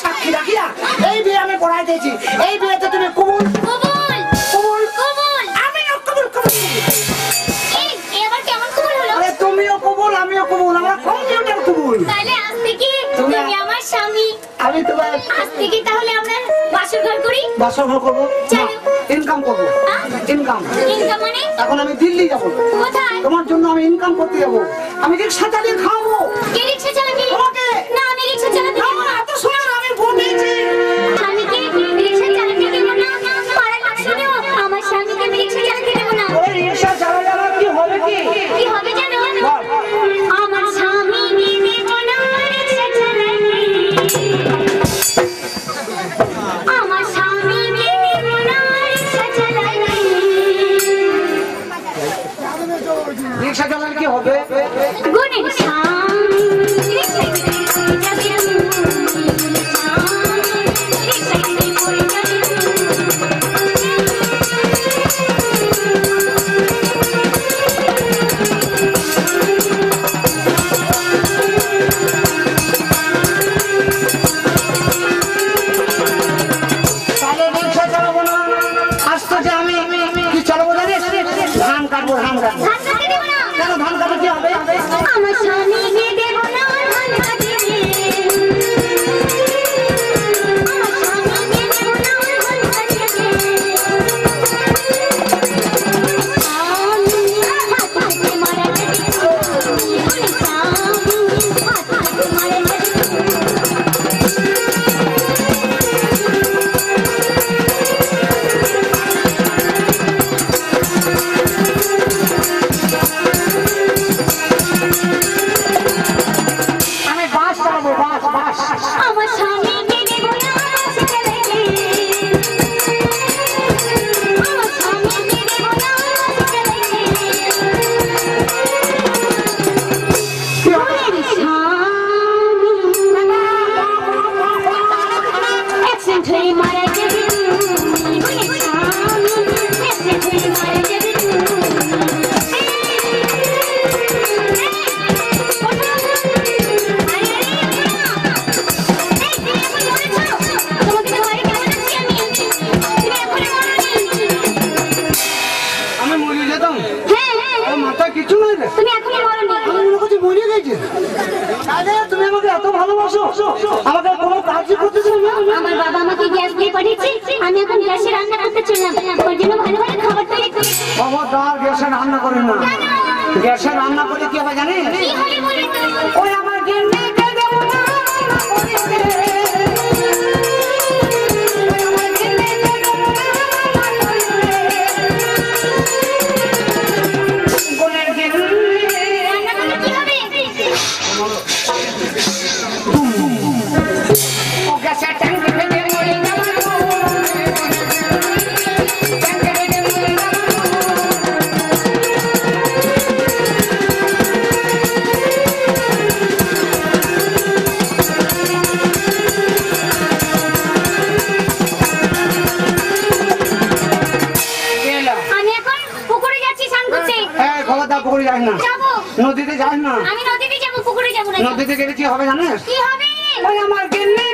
সাক্ষী রাখিয়া এই বিয়ে আমি পড়াই দিয়েছি। এই বিয়েতে তুমি কবুল কবুল কবুল কবুল আমিও কবুল কবুল। এই এবার কেমন কবুল হলো? আরে তুমিও কবুল আমিও কবুল, আমরা কম্পিউটার কবুল। তাহলে আজ থেকে তুমি আমার স্বামী, আমি তোমার। আজ থেকে তাহলে আমরা বাসর ঘর করি। বাসর ঘর করব, ইনকাম করব। ইনকাম ইনকাম মানে? এখন আমি দিল্লি যাব। কোথায়? তোমার জন্য আমি ইনকাম করতে যাব। আমি রিকশা চালিয়ে খাবো। কে রিকশা চালাবি? তোমাকে। না আমি রিকশা চালাবি না। এত সুন্দর আমি বলেছি। আমি কি রিকশা চালাতে দেব না? পাড়ার লোক শুনেও আমার স্বামীকে আমি রিকশা চালাতে দেব না। ওই রিকশা চালালে আমার কি হবে? কি হবে জানো? আমার স্বামীকে দেব না রিকশা চালাতে। আমার স্বামীকে দেব না রিকশা চালাতে। রিকশা চালালে কি হবে? গুণের স্বামী রিকশা চালাতে যাবে। ধান কাটবো। ধান কাটতে দেব না। কেন ধান কাটলে কি হবে? আমার স্বামীকে দেব না ধান কাটতে। আমার স্বামীকে দেব না ধান কাটতে। হাত হাতে মারা যাবে। হাত হাতে মারা যাবে। আমার স্বামীকে দেব না রিকশা চালাতে। আমার স্বামীকে দেব না রিকশা চালাতে। গুণের স্বামী অ্যাক্সিডেন্ট হয়ে মারা যাবে। গুণের স্বামী অ্যাক্সিডেন্ট হয়ে মারা যাবে। তুমি আমাকে এত ভালোবাসো, আমাকে কোনো কাজই করতে দিও না। আমার বাবা আমাকে গ্যাস দিয়ে পাঠিয়েছে, আমি এখন গ্যাসে রান্না করতে চললাম। ওর জন্য ভালো ভালো খাবার তৈরি করি। খবরদার গ্যাসে রান্না করেন না। গ্যাসে রান্না করে কি হবে জানেন? কি হবে বলুন তো? ওই আমার গিন্নিকে দেব না নদীতে যাস না। আমি নদীতে যাবো, পুকুরে যাবো না। নদীতে গেলে কি হবে জানিস? কি হবে? ওই আমার গিন্নি